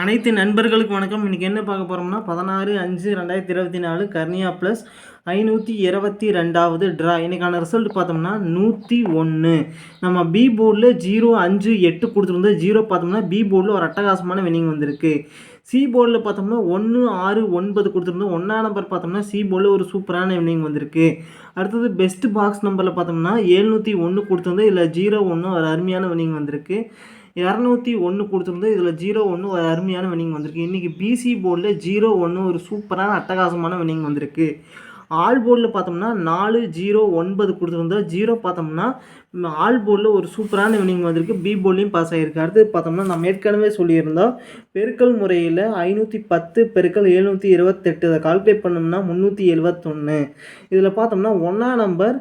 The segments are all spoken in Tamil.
அனைத்து நண்பர்களுக்கு வணக்கம். இன்றைக்கி என்ன பார்க்க போகிறோம்னா 16/5/2024 கர்னியா ப்ளஸ் 522வது ட்ரா. இன்றைக்கான ரிசல்ட் பார்த்தோம்னா 101. நம்ம பி போர்டில் 0, 5, 8 கொடுத்துருந்தோம். 0 பார்த்தோம்னா பி போர்டில் ஒரு அட்டகாசமான வினிங் வந்திருக்கு. சி போர்டில் பார்த்தோம்னா 1, 6, 9 கொடுத்துருந்தோம். 1ஆம் நம்பர் பார்த்தோம்னா சி போர்டில் ஒரு சூப்பரான வினிங் வந்திருக்கு. அடுத்தது பெஸ்ட் பாக்ஸ் நம்பரில் பார்த்தோம்னா 701 கொடுத்துருந்தோம். இதில் 0-1 ஒரு அருமையான வினிங் வந்திருக்கு. 201 கொடுத்துருந்தோம். இதில் 0-1 ஒரு அருமையான வினிங் வந்திருக்கு. இன்றைக்கி பிசி போர்டில் 0-1 ஒரு சூப்பரான அட்டகாசமான வினிங் வந்திருக்கு. ஆல் போர்டில் பார்த்தோம்னா 4, 0, 9 கொடுத்துருந்தோம். 0 பார்த்தோம்னா ஆல் போர்டில் ஒரு சூப்பரான வினிங் வந்திருக்கு. பி போர்ட்லேயும் பாஸ் ஆகிருக்கு. அடுத்து பார்த்தோம்னா நம்ம ஏற்கனவே சொல்லியிருந்தோம் பெருக்கல் முறையில் 510 பெருக்கல் 728 அதை கால்குலேட் பண்ணோம்னா 371. இதில் பார்த்தோம்னா 1ஆம் நம்பர்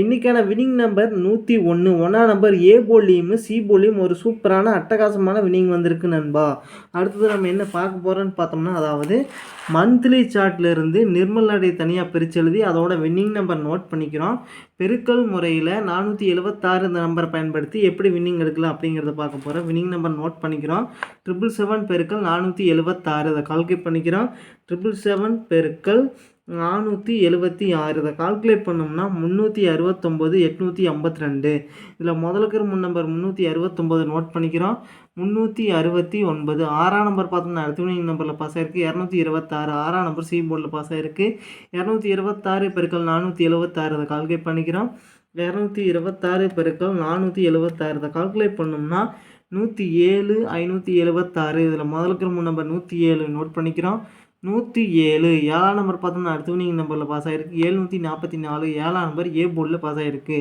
இன்றைக்கான வினிங் நம்பர் 101. 1ஆம் நம்பர் ஏ போர்ட்லேயும் சி போர்ட்லேயும் ஒரு சூப்பரான அட்டகாசமான வினிங் வந்திருக்கு நண்பா. அடுத்தது நம்ம என்ன பார்க்க போகிறோன்னு பார்த்தோம்னா அதாவது மந்த்லி சார்ட்லேருந்து நிர்மல் நடை தனியாக பிரித்து எழுதி அதோட வின்னிங் நம்பர் நோட் பண்ணிக்கிறோம். பெருக்கல் முறையில் 476 இந்த நம்பரை பயன்படுத்தி எப்படி வின்னிங் எடுக்கலாம் அப்படிங்கிறத பார்க்க போகிறோம். வின்னிங் நம்பர் நோட் பண்ணிக்கிறோம். 777 பெருக்கல் 476 இதை கால்குலேட் பண்ணிக்கிறோம். 777 பெருக்கல் 476 இதை கால்குலேட் பண்ணோம்னா 369 852. இதில் முதலுக்கு நம்பர் 369 நோட் பண்ணிக்கிறோம். 369 6ஆம் நம்பர் பார்த்தோம்னா அடுத்த வினிங் நம்பரில் பாஸ் ஆகிருக்கு. 226 6ஆம் நம்பர் சி போர்டில் பாஸ் ஆகிருக்கு. 226 பெருக்கல் 476 இதை கால்குலேட் பண்ணிக்கிறோம். 226 பெருக்கல் 476 இதை கால்குலேட் பண்ணோம்னா 107 576. இதில் முதலுக்கு நம்பர் 107 நோட் பண்ணிக்கிறோம். 107 7ஆம் நம்பர் பார்த்தோம்னா அடுத்த வினிங் நம்பரில் பாஸ் ஆகிருக்கு. 744 7ஆம் நம்பர் ஏ போர்டில் பாஸ் ஆகிருக்கு.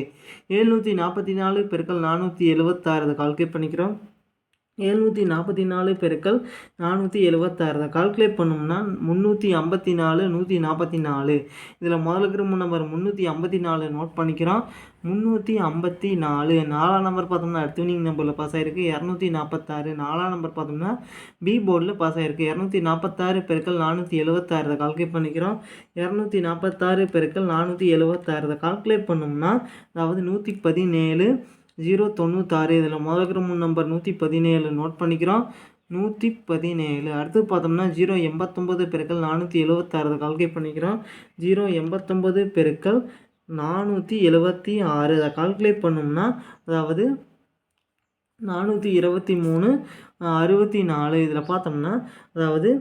744 பெருக்கல் 476 இதை கால்குலேட் பண்ணிக்கிறோம். 744 பெருக்கல் 476 இதை கால்குலேட் பண்ணோம்னா 354 144. இதில் முதலுக்கு நம்பர் 354 நோட் பண்ணிக்கிறோம். 354 4ஆம் நம்பர் பார்த்தோம்னா அடுத்த வினிங் நம்பரில் பாஸ் ஆகிருக்கு. 246 4ஆம் நம்பர் பார்த்தோம்னா பி போர்டில் பாஸ் ஆகிருக்கு. 246 பெருக்கல் 476 இதை கால்குலேட் பண்ணிக்கிறோம். 246 பெருக்கல் 476 இதை கால்குலேட் பண்ணோம்னா அதாவது 117 096. இதில் முதலுக்கு நம்பர் 117 நோட் பண்ணிக்கிறோம். 117 அடுத்து பார்த்தோம்னா 089 பெருக்கல் 476 இதை கால்குலேட் பண்ணிக்கிறோம். 089 பெருக்கல் 476 இதை கால்குலேட் பண்ணோம்னா அதாவது 423 64. இதில் பார்த்தோம்னா அதாவது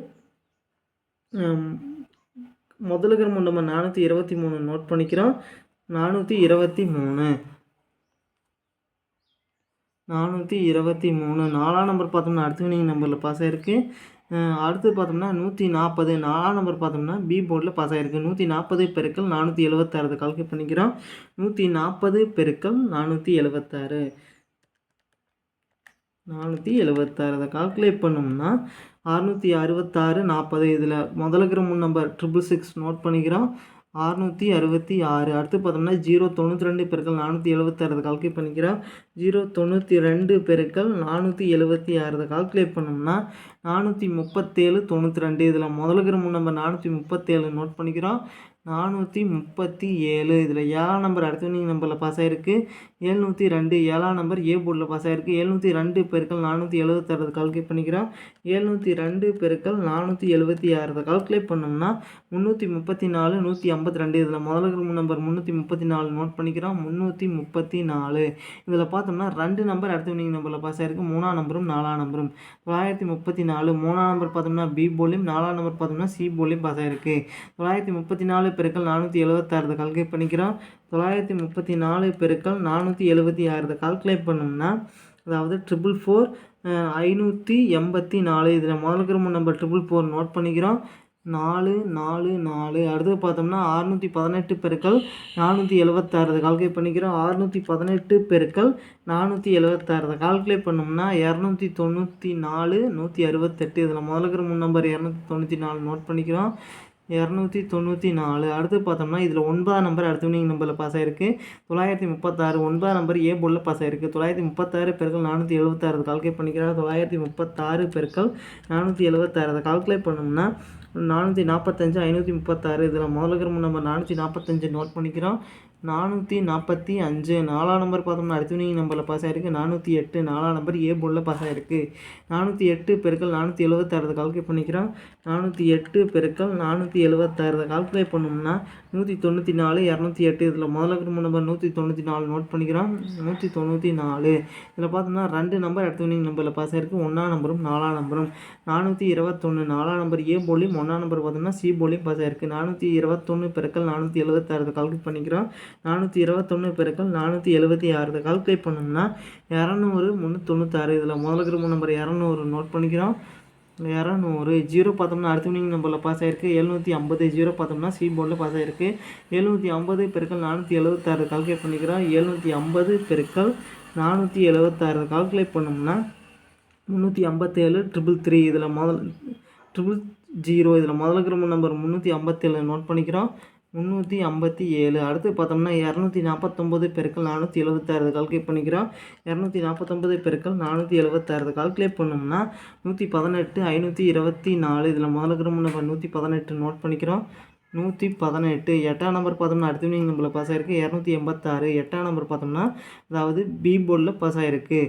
முதலுக்கு நம்பர் 423 நோட் பண்ணிக்கிறோம். 423 423 நம்பர் பார்த்தோம்னா அடுத்த வினிங் நம்பரில் பாஸ் ஆகிருக்கு. அடுத்து பார்த்தோம்னா 140 4ஆம் நம்பர் பார்த்தோம்னா பி போர்டில் பாஸ் ஆகிருக்கு. 140 பெருக்கல் 476 கால்குலேட் பண்ணிக்கிறோம். 140 பெருக்கல் 476 476 கால்குலேட் பண்ணோம்னா 666 40. இதில் முதலுக்கு நம்பர் 666 நோட் பண்ணிக்கிறோம். 666 அடுத்து பார்த்தோம்னா 092 பெருக்கல் 476 கால்குலேட் பண்ணிக்கிறோம். 092 பெருக்கல் 476 கால்குலேட் பண்ணோம்னா 437 92. இதில் முதலுக்கு நம்பர் 437 நோட் பண்ணிக்கிறோம். 437 இதில் 7ஆம் நம்பர் அடுத்த வினிங் நம்பரில் பாஸ் ஆகிருக்கு. 702 7ஆம் நம்பர் ஏ போர்டில் பாஸ் ஆகிருக்கு. 702 பெருக்கல் 476 கால்குலேட் பண்ணிக்கிறோம். 702 பெருக்கல் 476 கால்குலேட் பண்ணோம்னா 334 152. இதில் முதலுக்கு நம்பர் 334 நோட் பண்ணிக்கிறோம். 334 இதில் பார்த்தோம்னா 2 நம்பர் அடுத்த வினிங் நம்பரில் பாஸ் ஆகிருக்கு. 3ஆம் நம்பரும் 4ஆம் நம்பரும் 934. 3ஆம் நம்பர் பார்த்தோம்னா பி போர்ட்லையும் 4ஆம் நம்பர் பார்த்தோம்னா சி போர்ட்லையும் பாஸ் ஆகிருக்கு. 934 பெருக்கல் 476 கால்குலேட் பண்ணிக்கிறோம். 934 பெருக்கல் 476 கால்குலேட் பண்ணோம்னா அதாவது 444 584. இதில் முதலுக்கு நம்பர் 444 நோட் பண்ணிக்கிறோம். 444 அடுத்து பார்த்தோம்னா 618 பெருக்கல் 476 கால்குலேட் பண்ணிக்கிறோம். 618 பெருக்கல் 476 கால்குலேட் பண்ணோம்னா 294 168. இதில் முதலுக்கு நம்பர் 294 நோட் பண்ணிக்கிறோம். 294 அடுத்து பார்த்தோம்னா இதில் 9ஆம் நம்பர் அடுத்த வினிங் நம்பரில் பாஸ் ஆகிருக்கு. 936 9ஆம் நம்பர் ஏ போர்டில் பாஸ் ஆகிருக்கு. 936 பெருக்கல் 476 கால்குலேட் பண்ணிக்கிறோம். 936 பெருக்கல் 476 கால்குலேட் பண்ணோம்னா 445 536. இதில் முதலுக்கு நம்பர் 445 நோட் பண்ணிக்கிறோம். 445. 4ஆம் நம்பர் பார்த்தோம்னா அடுத்த வினிங் நம்பரில் பாஸ் ஆகிருக்கு 408. 4ஆம் நம்பர் ஏ போர்டில் பாஸ் ஆகிருக்கு. 408 பெருக்கல் 476 கால்குலேட் பண்ணிக்கிறோம். 408 பெருக்கல் 476 கால்குலேட் பண்ணோம்னா 194, 208. இதில் முதல்ல இருக்கிற நம்பர் 194 நோட் பண்ணிக்கிறோம். 194 இதில் பார்த்தோம்னா 2 நம்பர் அடுத்த வினிங் நம்பரில் பாஸ் ஆகிருக்கு. 1ஆம் நம்பரும் 4ஆம் நம்பரும். 421. 4ஆம் நம்பர் ஏ போர்ட்லையும் 1ஆம் நம்பர் பார்த்தோம்னா சி போர்ட்லையும் பாஸ் ஆகிருக்கு. 421 பெருக்கல் 476 கால்குலேட் பண்ணிக்கிறோம். 421 பெருக்கல் 476 கால்குலேட் பண்ணோம்னா 200, 396. இதில் முதல்ல இருக்கிற நம்பர் 200 நோட் பண்ணிக்கிறோம். 200. 0 பார்த்தோம்னா அடுத்த வினிங் நம்பரில் பாஸ் ஆகிருக்கு. 750. 0 பார்த்தோம்னா சி போர்டில் பாஸ் ஆகிருக்கு. 750 பெருக்கல் 476 கால்குலேட் பண்ணிக்கிறோம். 750 பெருக்கல் 476 கால்குலேட் பண்ணோம்னா 357. 333. இதில் முதல் 000. இதில் முதல்ல இருக்கிற நம்பர் 357 நோட் பண்ணிக்கிறோம். 357. அடுத்து பார்த்தோம்னா 249 பெருக்கல் 476 கால்குலேட் பண்ணிக்கிறோம். 249 பெருக்கல் 476 கால்குலேட் பண்ணோம்னா 118. 524. இதில் முதல்ல இருக்கிற நம்பர் 118 நோட் பண்ணிக்கிறோம். 118. 8ஆம் நம்பர் பார்த்தோம்னா அடுத்த வினிங் நம்பரில் பாஸ் ஆகிருக்கு. 286. 8ஆம் நம்பர் பார்த்தோம்னா அதாவது பி போர்டில் பாஸ் ஆகிருக்கு.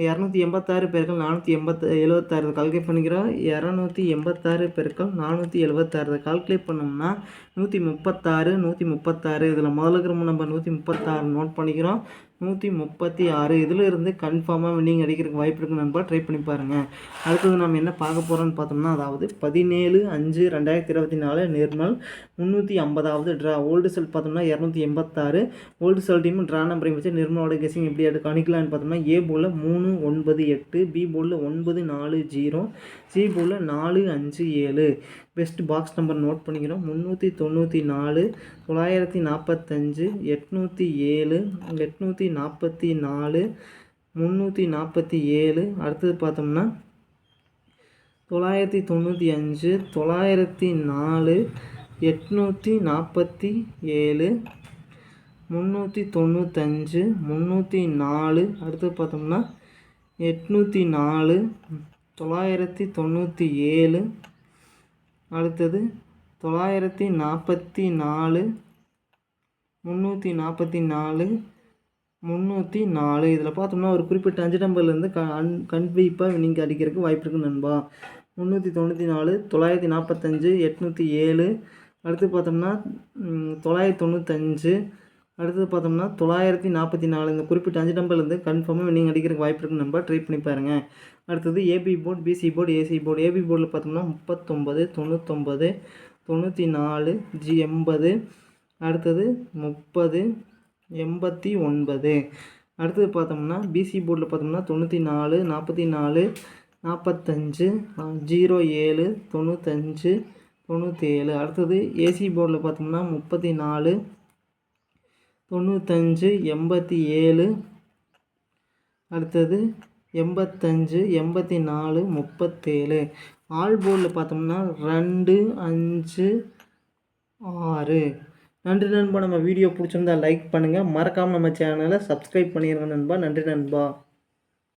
286 பெருக்கல் 476 கால்குலேட் பண்ணிக்கிறோம். 286 பெருக்கல் 476 கால்குலேட் பண்ணோம்னா 136. 136. இதில் முதல்ல இருக்கிற நம்பர் 136 நோட் பண்ணிக்கிறோம். 136. இதில் இருந்து கன்ஃபார்மாக வின்னிங் அடிக்கிறதுக்கு வாய்ப்பு இருக்குது நண்பா, ட்ரை பண்ணி பாருங்கள். அடுத்தது நம்ம என்ன பார்க்க போகிறோன்னு பார்த்தோம்னா அதாவது 17/5/2024 நிர்மல் 350வது ட்ரா. ஓல்டு செல் பார்த்தோம்னா 286. ஓல்டு செல் டீம் ட்ரா நம்பரையும் வச்சு நிர்மலோட கெஸிங் எப்படி அது கணிக்கலான்னு பார்த்தோம்னா ஏ போர்டில் 398, பி போர்டில் 940, சி போர்டில் 457. பெஸ்ட் பாக்ஸ் நம்பர் நோட் பண்ணிக்கிறோம். 394, 945, 807, 844, 347. அடுத்தது பார்த்தோம்னா 995, 904, 847, 395, 304. அடுத்தது பார்த்தோம்னா 804, 997. அடுத்தது 944, 344, 304. இதில் பார்த்தோம்னா ஒரு குறிப்பிட்ட 5 நம்பர்லேருந்து கண்டிப்பாக நீங்கள் அடிக்கிறதுக்கு வாய்ப்பு இருக்குது நண்பா. 394, 945, 807. அடுத்து பார்த்தோம்னா 995. அடுத்தது பார்த்தோம்னா 944. இந்த குறிப்பிட்ட 5 நம்பர்லேருந்து கன்ஃபார்மாக நீங்கள் அடிக்கிறதுக்கு வாய்ப்பு இருக்குது நண்பா, ட்ரை பண்ணி பாருங்கள். அடுத்தது AB board, BC board, AC board. AB போர்டில் பார்த்தோம்னா 39, 99, 94, 80. அடுத்தது 30, 89. அடுத்தது பார்த்தோம்னா பிசி போர்டில் பார்த்தோம்னா 94, 44, 45, 07, 95, 97. அடுத்தது ஏசி போர்டில் பார்த்தோம்னா 34, 95, 87. அடுத்தது 85, 84, 37. ஆல் போர்டில் பார்த்தோம்னா 2, 5, 6. நன்றி நண்பா. நம்ம வீடியோ பிடிச்சிருந்தா லைக் பண்ணுங்கள், மறக்காமல் நம்ம சேனலை சப்ஸ்கிரைப் பண்ணிடுங்க நண்பா. நன்றி நண்பா.